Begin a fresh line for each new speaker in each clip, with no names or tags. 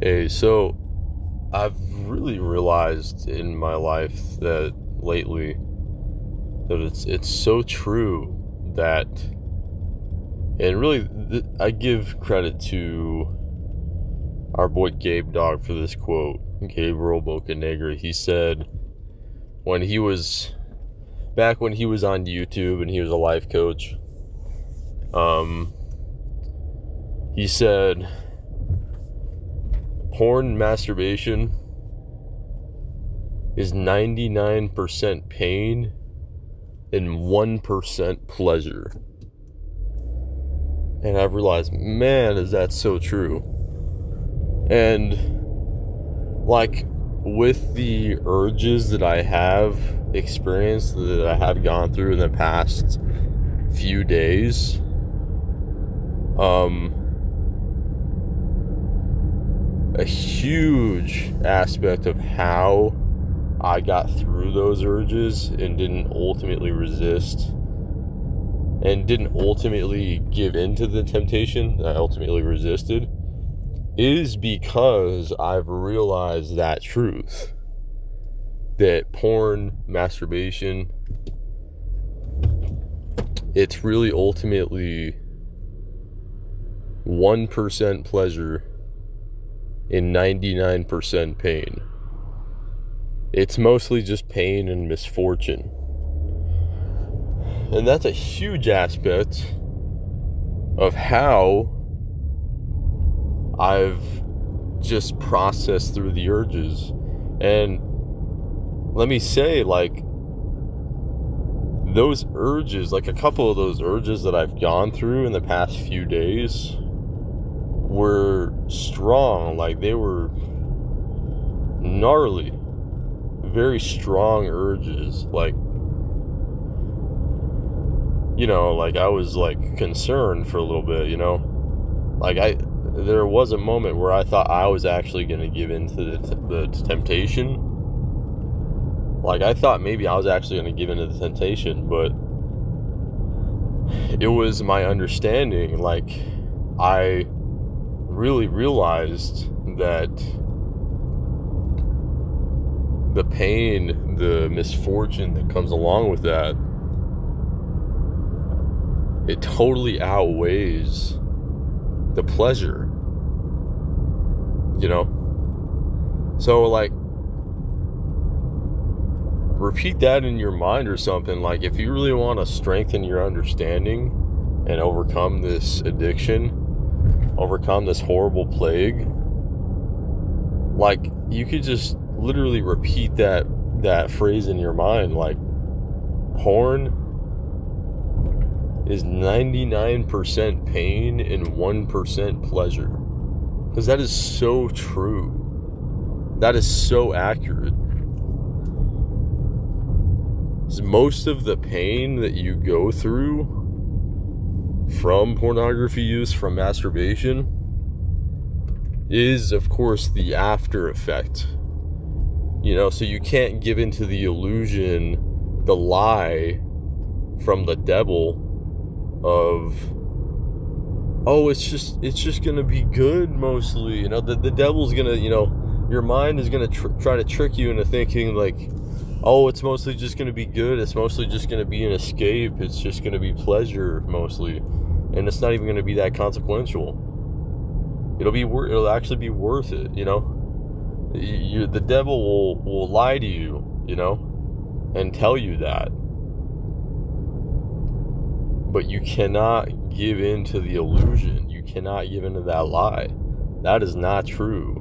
Hey, so I've really realized in my life that lately that it's so true that, and really I give credit to our boy Gabe Dog for this quote. Gabriel Bocanegra. He said when he was back when he was on YouTube and he was a life coach, he said porn and masturbation is 99% pain and 1% pleasure. And I've realized, man, is that so true. And like with the urges that I have experienced, that I have gone through in the past few days, a huge aspect of how I got through those urges and didn't ultimately resist and didn't ultimately give in to the temptation that I ultimately resisted is because I've realized that truth, that porn, masturbation, it's really ultimately 1% pleasure and 99% pain. It's mostly just pain and misfortune. And that's a huge aspect of how I've just processed through the urges. And let me say, like, those urges, like a couple of those urges that I've gone through in the past few days were strong. Like, they were gnarly, very strong urges. Like, you know, like I was like concerned for a little bit, you know, like there was a moment where I thought I was actually going to give in to the temptation. Like I thought maybe I was actually going to give in to the temptation, but it was my understanding. Like I really realized that the pain, the misfortune that comes along with that, it totally outweighs the pleasure, you know? So, like, repeat that in your mind or something. Like, if you really want to strengthen your understanding and overcome this addiction, overcome this horrible plague, like, you could just literally repeat that phrase in your mind. Like, porn is 99% pain and 1% pleasure. Because that is so true. That is so accurate. Most of the pain that you go through from pornography use, from masturbation, is, of course, the after effect. You know, so you can't give into the illusion, the lie from the devil of, oh, it's just gonna be good mostly, you know. The devil's gonna, you know, your mind is gonna try to trick you into thinking like, oh, it's mostly just gonna be good, it's mostly just gonna be an escape, it's just gonna be pleasure mostly, and it's not even gonna be that consequential. It'll actually be worth it, you know. The devil will lie to you, you know, and tell you that. But you cannot give in to the illusion. You cannot give into that lie. That is not true.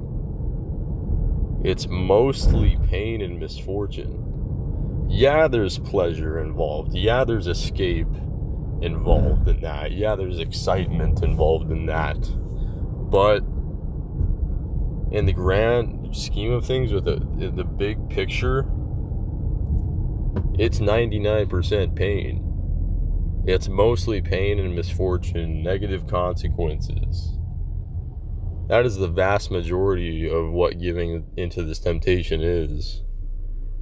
It's mostly pain and misfortune. Yeah, there's pleasure involved. Yeah, there's escape involved in that. Yeah, there's excitement involved in that. But in the grand scheme of things, with the big picture, it's 99% pain. It's mostly pain and misfortune, negative consequences. That is the vast majority of what giving into this temptation is.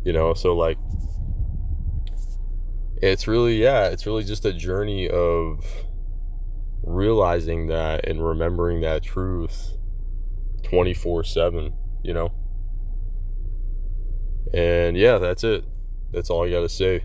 You know, so like, it's really just a journey of realizing that and remembering that truth 24/7, you know? And yeah, that's it. That's all I got to say.